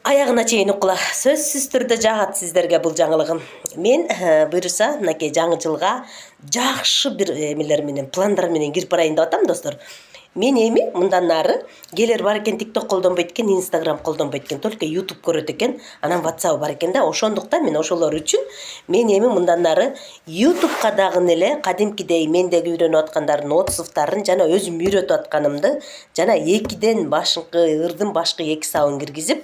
Аяғына чейин укла. Сөзсүз түрдө жагат сиздерге бул жаңылыгым. Мен буюрса мынакей жаңы жылга жакшы бир эмелер менен, пландар менен кирип барайын деп атам, достор. Мен эми мындан нары келер бар экен, TikTok колдонбойт экен, Instagram колдонбойт экен, только YouTube көрөт экен, анан WhatsApp бар экен да. Ошондуктан мен ошолор үчүн мен эми мындан нары YouTube-ка дагы эле кадимкидей мендеги үйрөнүп аткандардын отзывдарын жана өзүм үйрөтүп атканымды жана 2ден башкы ырдын башкы 2 сабын киргизип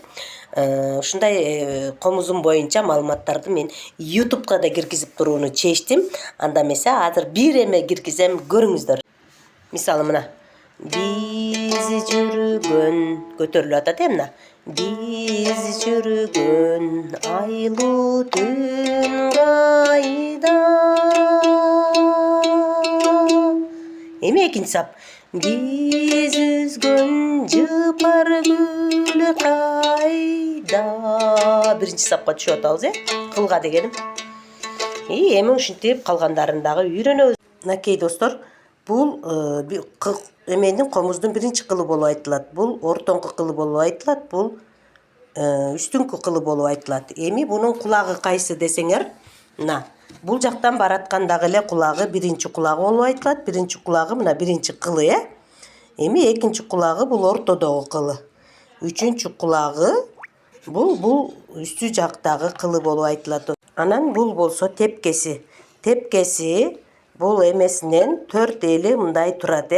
ушундай комузум боюнча маалыматтарды мен YouTube-ка да киргизип турууну чечтим. Анда эмесе азыр бир эме киргизем, көрүңүздөр. Мисалы мына биз жүргөн көтөрүлүп атат мына. Биз жүргөн айлуу түн кайда. Эми экинчи сап. Биз үзгөн жыпар гүл кайда. Биринчи сапка түшүп атабыз, кылга дегеним. Эми ушинтип калгандарын дагы үйрөнөбүз. Мынакей достор, бул эменин комуздун биринчи кылы болуп айтылат. Бул ортоңку кылы болуп айтылат. Бул үстүңкү кылы болуп айтылат. Эми бунун кулагы кайсы десеңер, мына бул жактан бараткан дагы эле кулагы биринчи кулагы болуп айтылат. Биринчи кулагы мына биринчи кылы, Эми экинчи кулагы бул ортодогу кылы. Үчүнчү кулагы бул үстү жактагы кылы болуп айтылат. Анан бул болсо тепкеси. Тепкеси бул эмесинен 4 эли мындай турат,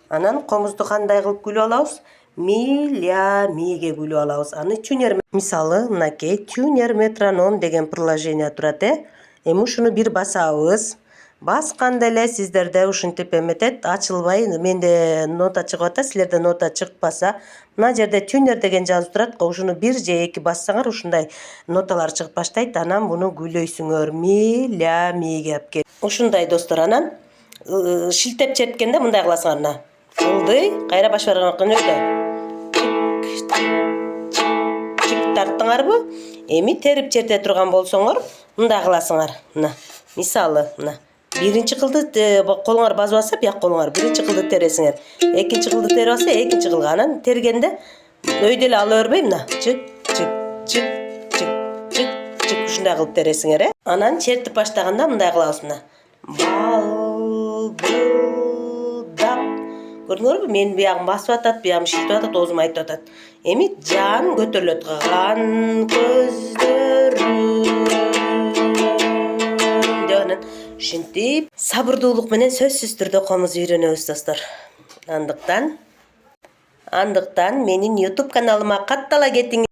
Анан комузду кандай кылып күлүп алабыз? Ми, ля, миге күлүп алабыз. Аны тюнер, мисалы, мынакей тюнер метроном деген приложение турат, Эми ушуну бир басабыз. Басканда эле сиздерде ушинтип эметет, ачылбай, менде нота чыгып атат, силерде нота чыкпаса, мына жерде тюнер деген жазып турат го, ушуну 1 же 2 бассаңар ушундай ноталар чыгып баштайт. Анан муну күйлөйсүңөр. Ми, ля, миге алып кел. Ушундай достор, анан шилтеп черткенде мындай кыласыңар мына. Кылды, кайра баш барган өтө. Чик тарттыңарбы? Эми терип черте турган болсоңор, мындай кыласыңар. Мына, мисалы, мына биринчи кылды колуңар басып алса, бияк колуңар биринчи кылды тересиңер. Экинчи кылды терип алса, экинчи кылга. Анан тергенде өйдө эле ала бербей, мына чик чик чик чик чик чик ушундай кылып тересиңер, Анан чертип баштаганда мындай кылабыз, мына. Балбылдап. Көрдүңөрбү? Мен биягым басып атат, биягым шилтеп атат, оозум айтып атат. Эми жан көтөрүлөт. Ган көздөрүм. Ушинтип сабырдуулук менен сөзсүз түрдө комуз үйрөнөбүз, достор. Андыктан менин YouTube каналыма каттала кетиңиз.